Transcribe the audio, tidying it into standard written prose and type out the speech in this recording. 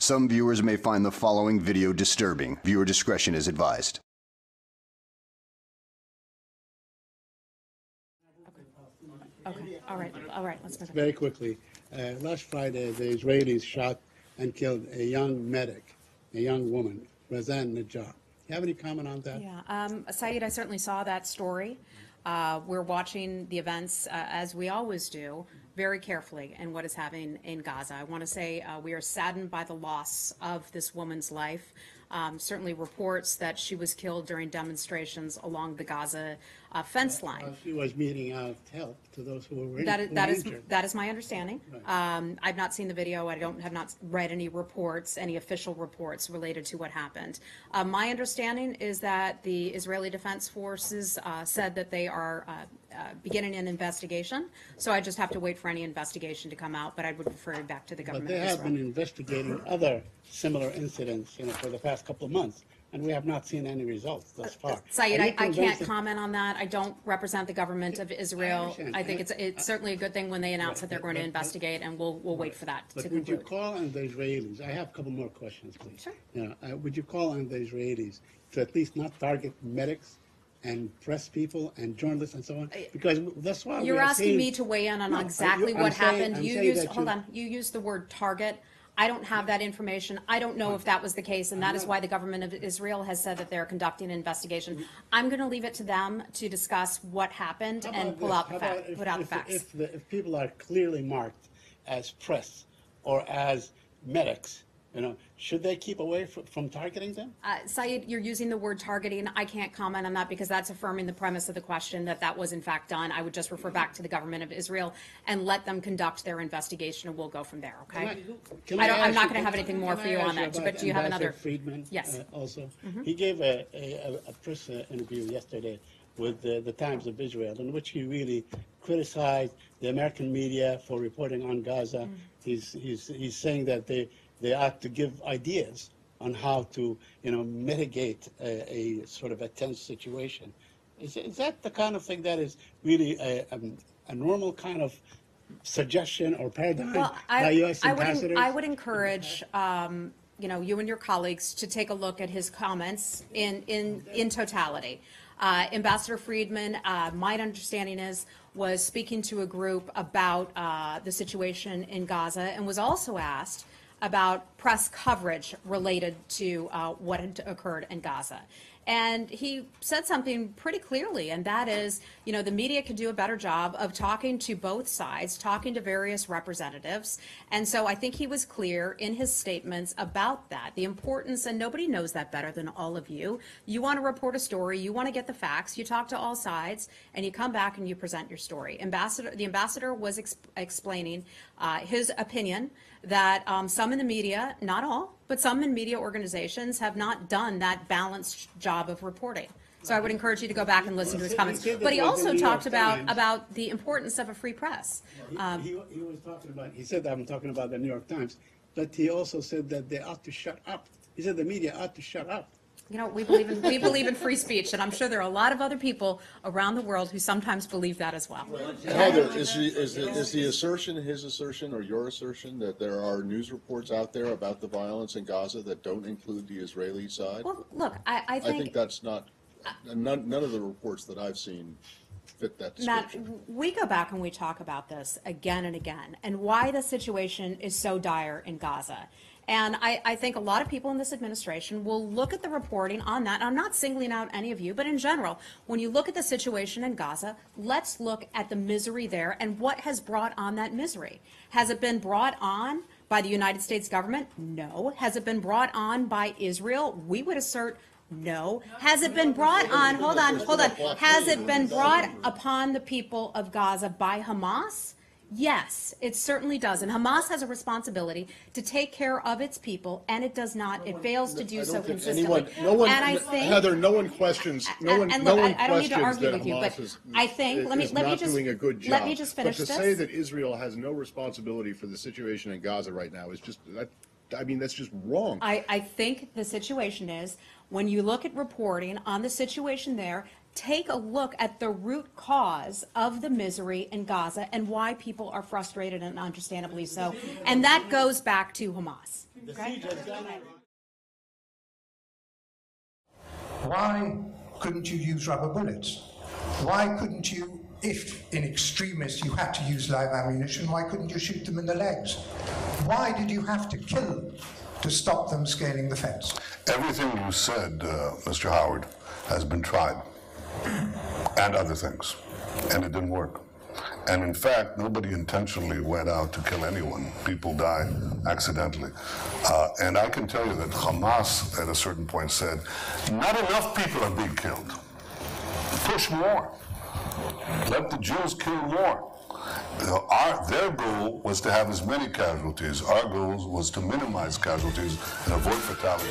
Some viewers may find the following video disturbing. Viewer discretion is advised. Okay, all right, let's move on. Very quickly, last Friday, the Israelis shot and killed a young medic, a young woman, Razan Najjar. You have any comment on that? Yeah, Saeed, I certainly saw that story. We're watching the events, as we always do, very carefully in what is happening in Gaza. I want to say we are saddened by the loss of this woman's life. Certainly reports that she was killed during demonstrations along the Gaza fence line. She was meting out help to those who were injured. That is my understanding. Right. I've not seen the video. I have not read any reports, any official reports related to what happened. My understanding is that the Israeli Defense Forces said that they are beginning an investigation. So I just have to wait for any investigation to come out, but I would refer it back to the government. But they have been investigating other similar incidents, for the past couple of months, and we have not seen any results thus far. Saeed, I can't comment on that. I don't represent the government of Israel. I think it's certainly a good thing when they announce that they're going to investigate, and we'll wait for that to conclude. Would you call on the Israelis? I have a couple more questions, please. Sure. Would you call on the Israelis to at least not target medics and press people and journalists and so on? Because that's why you're asking me to weigh in on exactly what happened. You used the word target. I don't have that information. I don't know if that was the case, and that is why the government of Israel has said that they're conducting an investigation. I'm going to leave it to them to discuss what happened and put out the facts. If people are clearly marked as press or as medics, should they keep away from targeting them? Saeed, you're using the word targeting. I can't comment on that because that's affirming the premise of the question that was in fact done. I would just refer back to the government of Israel and let them conduct their investigation, and we'll go from there, okay? I'm not going to have anything more for you on that, but do you have another? Friedman, yes. Also. He gave a press interview yesterday with the Times of Israel, in which he really criticized the American media for reporting on Gaza. He's saying that they ought to give ideas on how to, mitigate a sort of a tense situation. Is that the kind of thing that is really a normal kind of suggestion or paradigm by U.S. ambassadors? I would encourage, you and your colleagues to take a look at his comments in totality. Ambassador Friedman, my understanding was speaking to a group about the situation in Gaza and was also asked about press coverage related to what had occurred in Gaza. And he said something pretty clearly, and that is, the media could do a better job of talking to both sides, talking to various representatives. And so I think he was clear in his statements about that, the importance, and nobody knows that better than all of you. You want to report a story, you want to get the facts, you talk to all sides, and you come back and you present your story. The ambassador was explaining his opinion that some in the media, not all, but some in media organizations have not done that balanced job of reporting. So I would encourage you to go back and listen to his comments. But he also talked about the importance of a free press. He was talking about, he said, I'm talking about the New York Times, but he also said that they ought to shut up. He said the media ought to shut up. We believe in free speech, and I'm sure there are a lot of other people around the world who sometimes believe that as well. Heather, is the assertion, his assertion or your assertion, that there are news reports out there about the violence in Gaza that don't include the Israeli side? Well, look, I think that's not, none of the reports that I've seen fit that description. Matt, we go back and we talk about this again and again, and why the situation is so dire in Gaza. And I think a lot of people in this administration will look at the reporting on that. I'm not singling out any of you, but in general, when you look at the situation in Gaza, let's look at the misery there and what has brought on that misery. Has it been brought on by the United States government? No. Has it been brought on by Israel? We would assert no. Has it been brought on, hold on. Has it been brought upon the people of Gaza by Hamas? Yes, it certainly does. And Hamas has a responsibility to take care of its people, and it does not. It fails to do so consistently. Heather, no one questions. No one questions that Hamas is not doing a good job. Let me just finish this. But to say that Israel has no responsibility for the situation in Gaza right now is just, that's just wrong. I think the situation is, when you look at reporting on the situation there, take a look at the root cause of the misery in Gaza and why people are frustrated, and understandably so. And that goes back to Hamas. The siege has gone on. Why couldn't you use rubber bullets? Why couldn't you, if in extremis you had to use live ammunition, why couldn't you shoot them in the legs? Why did you have to kill them to stop them scaling the fence? Everything you said, Mr. Howard, has been tried, and other things, and it didn't work. And in fact, nobody intentionally went out to kill anyone. People died accidentally. And I can tell you that Hamas, at a certain point, said, not enough people are being killed. Push more. Let the Jews kill more. Their goal was to have as many casualties. Our goal was to minimize casualties and avoid fatality.